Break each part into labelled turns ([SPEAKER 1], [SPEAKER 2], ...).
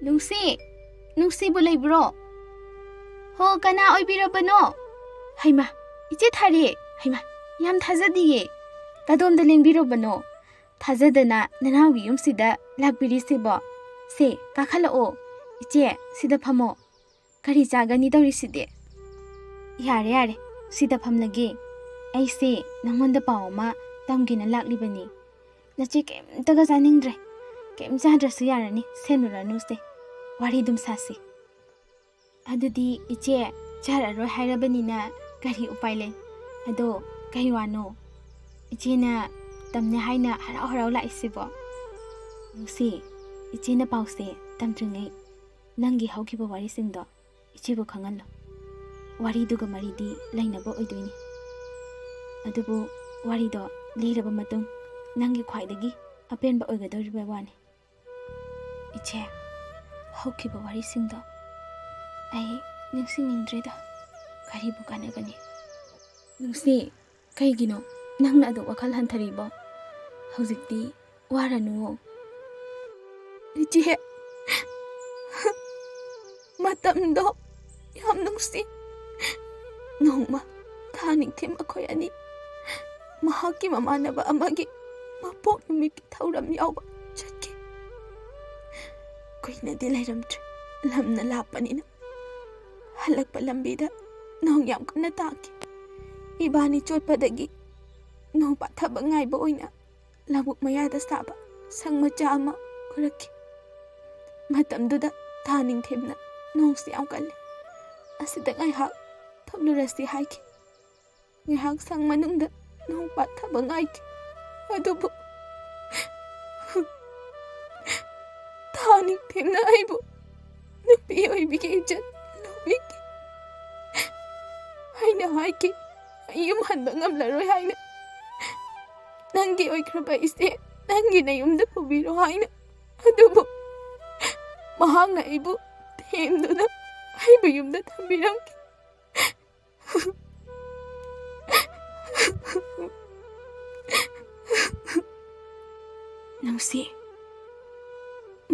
[SPEAKER 1] ꯅꯨꯡꯁꯤꯕꯨ ꯂꯩꯕ꯭ꯔꯣ? ꯍꯣ ꯀꯅꯥ ꯑꯣꯏꯕꯤꯔꯕꯅꯣ? ꯍꯩꯃꯥ ꯏꯆꯦ ꯊꯥꯔꯦ. ꯍꯩꯃꯥ ꯌꯥꯝ ꯊꯥꯖꯗꯤꯌꯦ. ꯀꯗꯣꯝꯗ ꯂꯦꯡꯕꯤꯔꯨꯕꯅꯣ? ꯊꯥꯖꯗꯅ ꯅꯅꯥꯎꯒꯤ ꯌꯨꯝꯁꯤꯗ ꯂꯥꯛꯄꯤꯔꯤꯁꯤꯕꯣ? ꯁꯦ ꯀꯥꯈꯠꯂꯛꯑꯣ. 이제 시다 파모. 가리 작으니 더리시대. 야래. 시다 팜나게. 아이세 낭원다 파오마 담기는 락리버니. 나치 겜따가 자닝드레. 겜 자드라스 야라니 세누라누세. 와리둠 사시. 아드디 이제 잘하러 하라버니나 가리 우파이레. 아도 가이와노. 이제나 땀내 하이나 하라우 라이시보. 누시 이제나 파우세 땀중에 ꯅꯪꯒꯤ ꯍꯧꯈꯤꯕ ꯋꯥꯔꯤꯁꯤꯡꯗꯣ ꯏꯆꯦꯕꯨ ꯈꯪꯍꯜꯂꯣ. ꯋꯥꯔꯤꯗꯨꯒ ꯃꯔꯤꯗꯤ ꯂꯩꯅꯕ ꯑꯣꯏꯗꯣꯏꯅꯤ. ꯑꯗꯨꯕꯨ ꯋꯥꯔꯤꯗꯣ ꯂꯤꯔꯕ ꯃꯇꯨꯡ ꯅꯪꯒꯤ ꯈ꯭ꯋꯥꯏꯗꯒꯤ ꯑꯄꯦꯟꯕ ꯑꯣꯏꯒꯗꯧꯔꯤꯕ ꯋꯥꯅꯤ. ꯏꯆꯦ, ꯍꯧꯈꯤꯕ ꯋꯥꯔꯤꯁꯤꯡꯗꯣ ꯑꯩ ꯅꯤꯡꯁꯤꯡꯅꯤꯡꯗ꯭ꯔꯦꯗ. ꯀꯔꯤꯕꯨ ꯀꯥꯟꯅꯒꯅꯤ? ꯅꯨꯡꯁꯤ, ꯀꯩꯒꯤꯅꯣ ꯅꯪꯅ ꯑꯗꯨ ꯋꯥꯈꯜ ꯍꯟꯊꯔꯤꯕꯣ? ꯍꯧꯖꯤꯛꯇꯤ ꯋꯥꯔꯅꯨ. ꯏꯆꯦ, ꯃꯇꯝꯗꯣ ꯌꯥꯝ ꯅꯨꯡꯁꯤ. ꯅꯣꯡꯃ ꯊꯥꯅꯤꯡꯊꯦꯝ ꯑꯩꯈꯣꯏ ꯑꯅꯤ ꯃꯍꯥꯛꯀꯤ ꯃꯃꯥꯟꯅꯕ ꯑꯃꯒꯤ ꯃꯄꯣꯛ ꯅꯨꯃꯤꯠꯀꯤ ꯊꯧꯔꯝ ꯌꯥꯎꯕ ꯆꯠꯈꯤ. ꯀꯨꯏꯅꯗꯤ ꯂꯩꯔꯝꯗ꯭ꯔꯦ. ꯂꯝꯅ ꯂꯥꯞꯄꯅꯤꯅ ꯍꯜꯂꯛꯄ ꯂꯝꯕꯤꯗ ꯅꯣꯡ ꯌꯥꯝ ꯀꯟꯅ ꯇꯥꯈꯤ. ꯏꯕꯥꯅꯤ ꯆꯣꯠꯄꯗꯒꯤ ꯅꯣꯡ ꯄꯥꯊꯕ ꯉꯥꯏꯕ ꯑꯣꯏꯅ ꯂꯧꯕꯨꯛ ꯃꯌꯥꯗ ꯁꯥꯕ ꯁꯪ ꯃꯆꯥ ꯑꯃ ꯎꯔꯛꯈꯤ. ꯃꯇꯝꯗꯨꯗ ꯊꯥꯅꯤꯡꯊꯦꯝꯅ ꯅꯣꯡꯁꯤ ꯌꯥꯝ ꯀꯜꯂꯤ. ꯑꯁꯤꯗ ꯉꯥꯏꯍꯥꯛ ꯊꯣꯛꯂꯨꯔꯁꯤ ꯍꯥꯏꯈꯤ. ꯉꯥꯏꯍꯥꯛ ꯁꯪ ꯃꯅꯨꯡꯗ ꯅꯣꯡ ꯄꯥꯊꯕ ꯉꯥꯏꯈꯤ. ꯑꯗꯨꯕꯨ ꯊꯥꯅꯤꯡꯊꯦꯝꯅ ꯑꯩꯕꯨ ꯅꯨꯄꯤ ꯑꯣꯏꯕꯤꯒꯤ ꯏꯖꯠ ꯂꯧꯕꯤꯈꯤ. ꯑꯩꯅ ꯍꯥꯏꯈꯤ ꯑꯩ ꯌꯨꯝ ꯍꯟꯕ ꯉꯝꯂꯔꯣꯏ ꯍꯥꯏꯅ. ꯅꯪꯒꯤ ꯑꯣꯏꯈ꯭ꯔꯕ ꯏꯆꯦ ꯅꯪꯒꯤ ꯅꯌꯨꯝꯗ ꯄꯨꯕꯤꯔꯣ ꯍꯥꯏꯅ. ꯑꯗꯨꯕꯨ ꯃꯍꯥꯛꯅ ꯑꯩꯕꯨ ꯊꯦꯝꯗꯨꯅ ꯑꯩꯕꯨ ꯌꯨꯝꯗ ꯊꯝꯕꯤꯔꯝꯈꯤ. ꯅꯨꯡꯁꯤ,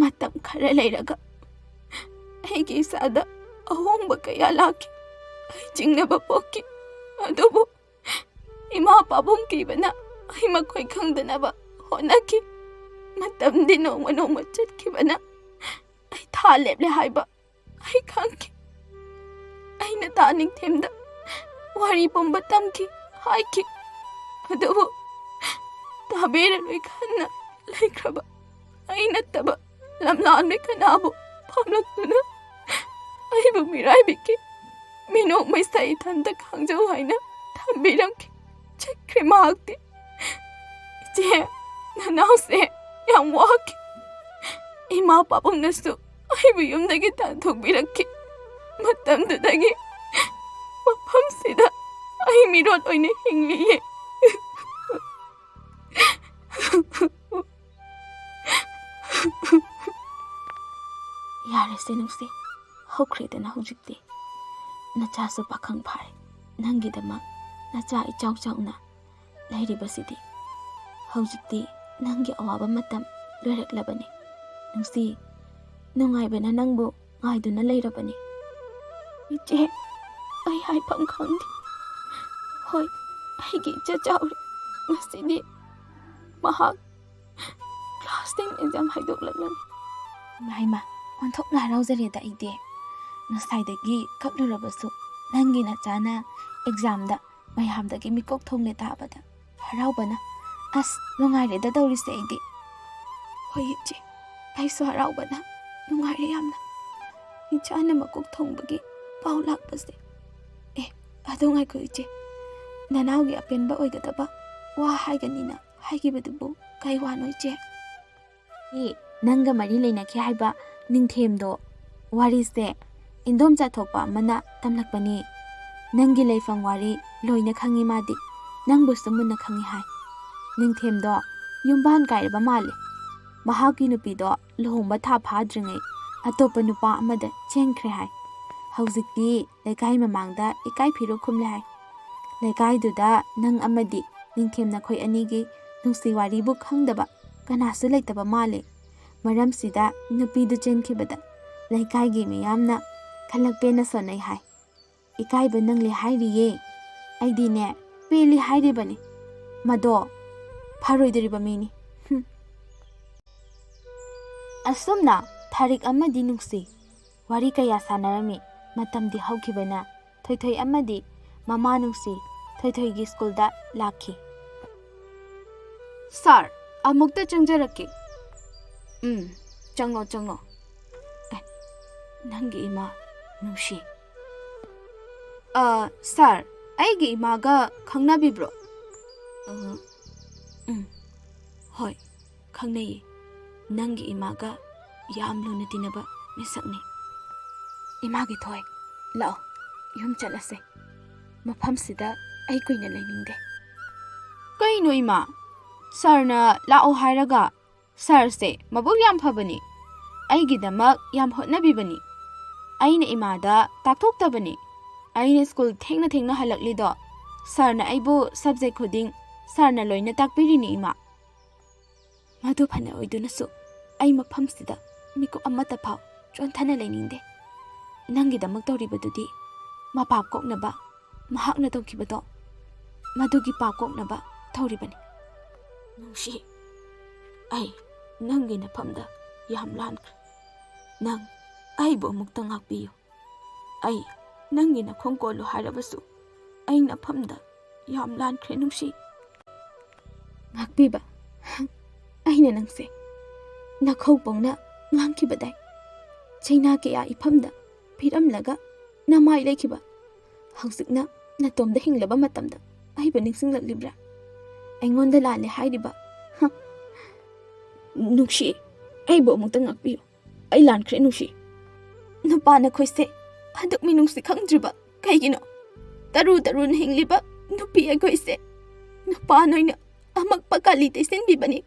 [SPEAKER 1] ꯃꯇꯝ ꯈꯔ ꯂꯩꯔꯒ ꯑꯩꯒꯤ ꯏꯁꯥꯗ ꯑꯍꯣꯡꯕ ꯀꯌꯥ ꯂꯥꯛꯈꯤ. ꯑꯩ ꯆꯤꯡꯅꯕ ꯄꯣꯛꯈꯤ. ꯑꯗꯨꯕꯨ ꯏꯃꯥ ꯄꯥꯕꯨꯡ ꯀꯤꯕꯅ ꯑꯩ ꯃꯈꯣꯏ ꯈꯪꯗꯅꯕ ꯍꯣꯠꯅꯈꯤ. ꯃꯇꯝꯗꯤ ꯅꯣꯡꯃ ꯆꯠꯈꯤꯕꯅ ꯑꯩ ꯊꯥ ꯂꯦꯞꯂꯦ ꯍꯥꯏꯕ ꯑꯩ ꯈꯪꯈꯤ. ꯑꯩꯅ ꯊꯥꯅꯤꯡꯊꯦꯝꯗ ꯋꯥꯔꯤ ꯄꯨꯝꯕ ꯇꯝꯈꯤ ꯍꯥꯏꯈꯤ. ꯑꯗꯨꯕꯨ ꯇꯥꯕꯤꯔꯔꯣꯏ ꯈꯟꯅ ꯂꯩꯈ꯭ꯔꯕ ꯑꯩ ꯅꯠꯇꯕ ꯂꯝꯂꯥꯟꯕꯤ ꯀꯅꯥꯕꯨ ꯄꯥꯝꯂꯛꯇꯨꯅ ꯑꯩꯕꯨ ꯃꯤꯔꯥꯏꯕꯤꯈꯤ. ꯃꯤꯅꯣꯛ ꯃꯩꯁꯥ ꯏꯊꯟꯇ ꯈꯥꯡꯖꯧ ꯍꯥꯏꯅ ꯊꯝꯕꯤꯔꯝꯈꯤ. ꯆꯠꯈ꯭ꯔꯦ ꯃꯍꯥꯛꯇꯤ. ꯏꯆꯦ, ꯅꯅꯥꯎꯁꯦ ꯌꯥꯝ ꯋꯥꯈꯤ. ꯏꯃꯥ ꯄꯥꯕꯨꯡꯅꯁꯨ ꯑꯩꯕꯨ ꯌꯨꯝꯗꯒꯤ ꯇꯥꯟꯊꯣꯛꯄꯤꯔꯛꯈꯤ. ꯃꯇꯝꯗꯨꯗꯒꯤ ꯃꯐꯝꯁꯤꯗ ꯑꯩ ꯃꯤꯔꯣꯠ ꯑꯣꯏꯅ ꯍꯤꯡꯂꯤꯌꯦ. ꯌꯥꯔꯦꯁꯦ ꯅꯨꯡꯁꯤ, ꯍꯧꯈ꯭ꯔꯦꯗꯅ ꯍꯧꯖꯤꯛꯇꯤ. ꯅꯆꯥꯁꯨ ꯄꯥꯈꯪ ꯐꯥꯔꯦ. ꯅꯪꯒꯤꯗꯃꯛ ꯅꯆꯥ ꯏꯆꯥꯎ ꯆꯥꯎꯅ ꯂꯩꯔꯤꯕꯁꯤꯗꯤ. ꯍꯧꯖꯤꯛꯇꯤ ꯅꯪꯒꯤ ꯑꯋꯥꯕ ꯃꯇꯝ ꯂꯣꯏꯔꯛꯂꯕꯅꯤ. ꯅꯨꯡꯁꯤ, ꯅꯨꯡꯉꯥꯏꯕꯅ ꯅꯪꯕꯨ ꯉꯥꯏꯗꯨꯅ ꯂꯩꯔꯕꯅꯤ. ꯏꯆꯦ, ꯑꯩ ꯍꯥꯏꯐꯝ ꯈꯪꯗꯦ. ꯍꯣꯏ, ꯑꯩꯒꯤ ꯏꯆꯥ ꯆꯥꯎꯔꯦ. ꯉꯁꯤꯗꯤ ꯃꯍꯥꯛ ꯀ꯭ꯂꯥꯁ 10 ꯑꯦꯛꯖꯥꯝ ꯍꯥꯏꯗꯣꯛꯂꯛꯂꯅꯤ. ꯏꯃꯥ, ꯑꯣꯟꯊꯣꯛꯅ ꯍꯔꯥꯎꯖꯔꯦꯗ ꯑꯩꯗꯤ. ꯉꯁꯥꯏꯗꯒꯤ ꯀꯞꯂꯨꯔꯕꯁꯨ ꯅꯪꯒꯤ ꯅꯆꯥꯅ ꯑꯦꯛꯖꯥꯝꯗ ꯃꯌꯥꯝꯗꯒꯤ ꯃꯤꯀꯣꯛ ꯊꯣꯡꯂꯦ ꯇꯥꯕꯗ ꯍꯔꯥꯎꯕꯅ ꯑꯁ ꯅꯨꯡꯉꯥꯏꯔꯦꯗ ꯇꯧꯔꯤꯁꯦ ꯑꯩꯗꯤ. ꯍꯣꯏ ꯏꯆꯦ, ꯑꯩꯁꯨ ꯍꯔꯥꯎꯕꯅ ꯅꯨꯡꯉꯥꯏꯔꯦ ꯌꯥꯝꯅ. ꯏꯆꯥꯅ ꯃꯀꯣꯛ ꯊꯣꯡꯕꯒꯤ ꯄꯥꯎ ꯂꯥꯛꯄꯁꯦ. ꯑꯗꯨ ꯉꯥꯏꯈꯣ ꯏꯆꯦ, ꯅꯅꯥꯎꯒꯤ ꯑꯄꯦꯟꯕ ꯑꯣꯏꯒꯗꯕ ꯋꯥ ꯍꯥꯏꯒꯅꯤꯅ ꯍꯥꯏꯈꯤꯕꯗꯨꯕꯨ ꯀꯩ ꯋꯥꯅꯣ ꯏꯆꯦ? ꯅꯪꯒ ꯃꯔꯤ ꯂꯩꯅꯈꯤ ꯍꯥꯏꯕ ꯅꯤꯡꯊꯦꯝꯗꯣ ꯋꯥꯔꯤꯁꯦ ꯏꯟꯗꯣꯝꯆꯥ ꯊꯣꯛꯄ ꯑꯃꯅ ꯇꯝꯂꯛꯄꯅꯤ. ꯅꯪꯒꯤ ꯂꯩꯐꯝ ꯋꯥꯔꯤ ꯂꯣꯏꯅ ꯈꯪꯉꯤ ꯃꯥꯗꯤ. ꯅꯪꯕꯨꯁꯨ ꯃꯨꯟꯅ ꯈꯪꯉꯤ ꯍꯥꯏ. ꯅꯤꯡꯊꯦꯝꯗꯣ ꯌꯨꯝꯕꯥꯟ ꯀꯥꯏꯔꯕ ꯃꯥꯜꯂꯦ. ꯃꯍꯥꯛꯀꯤ ꯅꯨꯄꯤꯗꯣ ꯂꯨꯍꯣꯡꯕ ꯊꯥ ꯐꯥꯗ꯭ꯔꯤꯉꯩ ꯑꯇꯣꯞꯄ ꯅꯨꯄꯥ ꯑꯃꯗ ꯆꯦꯟꯈ꯭ꯔꯦ ꯍꯥꯏ. ꯍꯧꯖꯤꯛꯇꯤ ꯂꯩꯀꯥꯏ ꯃꯃꯥꯡꯗ ꯏꯀꯥꯏ ꯐꯤꯔꯨꯛ ꯈꯨꯝꯂꯦ ꯍꯥꯏ. ꯂꯩꯀꯥꯏꯗꯨꯗ ꯅꯪ ꯑꯃꯗꯤ ꯅꯤꯡꯊꯦꯝ ꯅꯈꯣꯏ ꯑꯅꯤꯒꯤ ꯅꯨꯡꯁꯤ ꯋꯥꯔꯤꯕꯨ ꯈꯪꯗꯕ ꯀꯅꯥꯁꯨ ꯂꯩꯇꯕ ꯃꯥꯜꯂꯦ. ꯃꯔꯝꯁꯤꯗ ꯅꯨꯄꯤꯗꯨ ꯆꯦꯟꯈꯤꯕꯗ Laikai miyamna khalakpena sonai hai. Ikaiba nangli hairiye. Aidine peli hairibani. Mado pharoidriba mini. Asumna Tharik amadi nungsi. Wari kaya sanarami. Matamdi haukibana. Thoithoi amadi mama nungsi. Thoithoi gi school da lakhi. Sir, amukta changjaraki. Chango. Nangi ima nungshi. Sir, aigi imaga khangnabibro. Hoi, khangnayi. Nangi imaga yam luna tinaba misakni. Imagi thoi, lao, yum chalase. Mafamsida ai kuina lainingde. Kaino ima? Sir na lao hairaga. Sir se mabuk yam phabani. Aigidamak yam hotnabibani. Aina imada takthoktabani. Aina school thengna halaklido. Sir na aibu subject khuding sir na loina takpirini ima. Madu phana oidunasu ai mafamsida mikop amata phau chonthana lainingde. Nangidamak tawribadudi mapap koknaba mahakna tawkibado madugi pap koknaba tawribani. Nungshi ai nangi nafamda yam lankre. Nang aibu amukta ngakpiyo. Ai nangi na khongkolo harabasu ai nafamda yam lankre nungshi. Ngakpiba aina nangse nakhopongna ngangkibadai. Chaina kaya ifamda phiramlaga namai laikiba. Hausikna natomda hinglaba matamda aiba ningsinglaklibra. Aingonda lale hairiba. Nungshi aibu amukta ngakpiyo. Ai lankre nungshi. Nupana khoise haduk mi nungsi khangdriba kaigino. Taru na hingliba nupi ai khoise. Nupa noina amak pakali tesin bibani.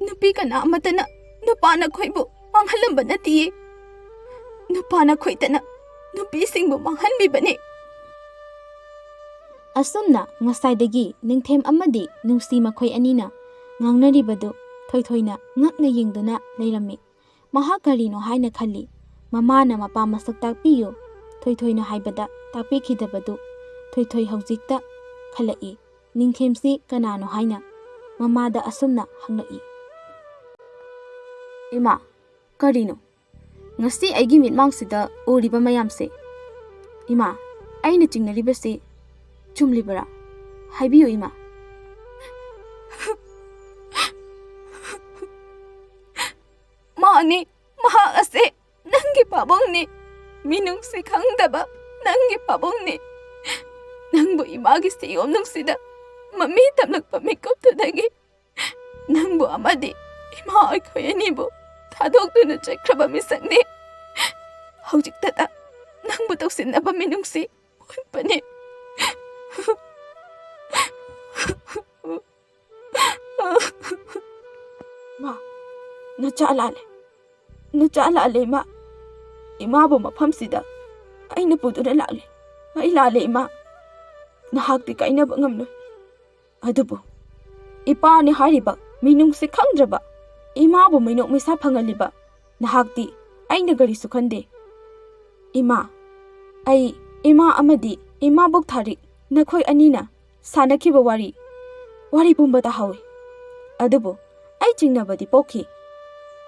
[SPEAKER 1] Nupi kana amatana nupana khoibu manghalamba natiye. Nupana khoitana nupi singbu manghanbibani. Asumna ngasaidagi Ningthem amadi nungsi makhoi anina ngangnaribadu thoithoina ngakna yengduna leirami. Mahak karino haina khali. Mamana mapa masak takpiyo. Thoithoina haibada takpikhidabadu. Thoithoi haujikta khalai. Ningthemsi kanano haina. Mamada asumna hanglai. Ima, karino. Ngasi aigi mitmangsida uriba mayamse. Ima, aina chingnaribasi chumlibara. Haibiyo ima. Mani, mahak ase nangi pabongni. Minungsi khangdaba nangi pabongni. Nangbu imagi siyom nungsida mami tamlakpa mikop tudagi. Nangbu amadi ima aikhoyanibu thadokduna chakhraba misakni. Haujiktada nangbu toksinaba minungsi oipani. Ma, nacha lale ma. Imabu mafamsida aina puduna lale. Ai lale ima. Nahakti kainaba ngamloi. Adubu ipani hariba minungsi khangdraba. Imabu minok misa phangaliba. Nahakti aina garisu khande. Ima ai ima amadi ima buk Tharik nakhoi anina sanakiba wari pumbata hawi. Adubu ai chingnabadi pokhi.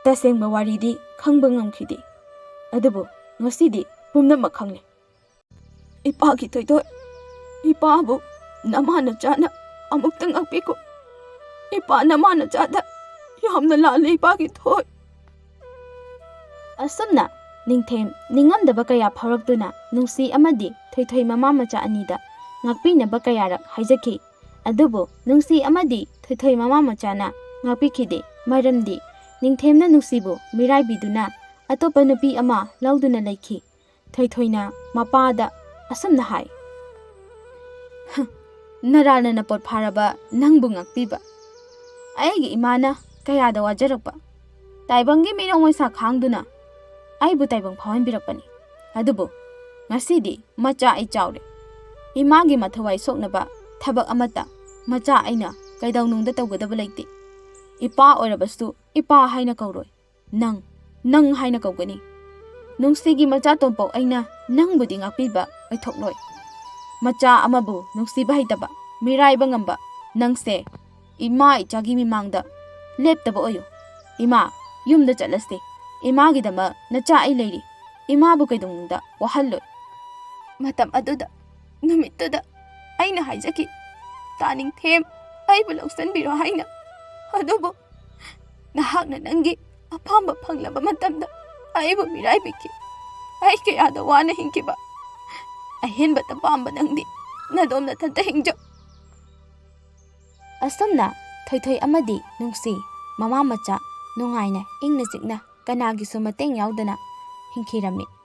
[SPEAKER 1] Tasengba waridi khangba ngamkhidi. Adubu ngasidi pumnamak khangli. Ipagi toitoi. Ipabu namana chana amuktang akpiko. Ipa namana chada yamna lale ipagi thoi. Asumna Ningthem ningamdaba kaya pharaktuna nungsi amadi thoithoi mama macha anida ngakpinaba kayarak haijaki. Adubu nungsi amadi thoithoi mama machana ngakpikhide maramdi Ningthemna nungsibu miraibiduna atopa nupi ama lauduna laikhi. Thoithoina mapada asumna hai. Narana na pot pharaba nangbu ngakpiba. Aigi imana kayada wajarakpa. Taibangi mirong moisa khangduna aibu taibang phawanbirakpani. Adubu ngasidi macha ai chawre. Imagi mathawai soknaba thabak amata macha aina kaidawnungda tawgadaba laite. Ipa orabastu ipa haina kauroi. Nang haina kawgani. ꯅꯨꯡꯁꯤꯒꯤ ꯃꯆꯥ ꯇꯣꯝꯄꯣꯛ ꯑꯩꯅ ꯅꯪꯕꯨꯗꯤ ꯉꯥꯛꯄꯤꯕ ꯑꯣꯏꯊꯣꯛꯂꯣꯏ꯫ ꯃꯆꯥ ꯑꯃꯕꯨ ꯅꯨꯡꯁꯤꯕ ꯍꯩꯇꯕ ꯃꯤꯔꯥꯏꯕ ꯉꯝꯕ ꯅꯪꯁꯦ ꯏꯃꯥ ꯏꯆꯥꯒꯤ ꯃꯤꯃꯥꯡꯗ ꯂꯦꯞꯇꯕ ꯑꯣꯏꯌꯨ꯫ ꯏꯃꯥ, ꯌꯨꯝꯗ ꯆꯠꯂꯁꯤ꯫ ꯏꯃꯥꯒꯤꯗꯃꯛ ꯅꯆꯥ ꯑꯩ ꯂꯩꯔꯤ꯫ ꯏꯃꯥꯕꯨ ꯀꯩꯗꯧꯅꯨꯡꯗ ꯋꯥꯍꯜꯂꯣꯏ꯫ ꯃꯇꯝ ꯑꯗꯨꯗ ꯅꯨꯃꯤꯠꯇꯨꯗ ꯑꯩꯅ ꯍꯥꯏꯖꯈꯤ, ꯇꯥꯅꯤꯡꯊꯦꯝ ꯑꯩꯕꯨ ꯂꯧꯁꯤꯟꯕꯤꯔꯣ ꯍꯥꯏꯅ꯫ ꯑꯗꯨꯕꯨ ꯅꯍꯥꯛꯅ ꯅꯪꯒꯤ ꯑꯄꯥꯝꯕ ꯐꯪꯂꯕ ꯃꯇꯝꯗ ꯑꯩꯕꯨ ꯃꯤꯔꯥꯏꯕꯤꯈꯤ꯫ ꯑꯩ ꯀꯌꯥꯗ ꯋꯥꯅ ꯍꯤꯡꯈꯤꯕ꯫ ꯑꯍꯦꯟꯕꯇ ꯄꯥꯝꯕ ꯅꯪꯗꯤ ꯅꯗꯣꯝ ꯅꯊꯟꯇ ꯍꯤꯡꯖꯧ꯫ ꯑꯁꯨꯝꯅ ꯊꯣꯏꯊꯣꯏ ꯑꯃꯗꯤ ꯅꯨꯡꯁꯤ ꯃꯃꯥ ꯃꯆꯥ ꯅꯨꯡꯉꯥꯏꯅ ꯏꯪꯅ ꯆꯤꯛꯅ ꯀꯅꯥꯒꯤꯁꯨ ꯃꯇꯦꯡ ꯌꯥꯎꯗꯅ ꯍꯤꯡꯈꯤꯔꯝꯃꯤ꯫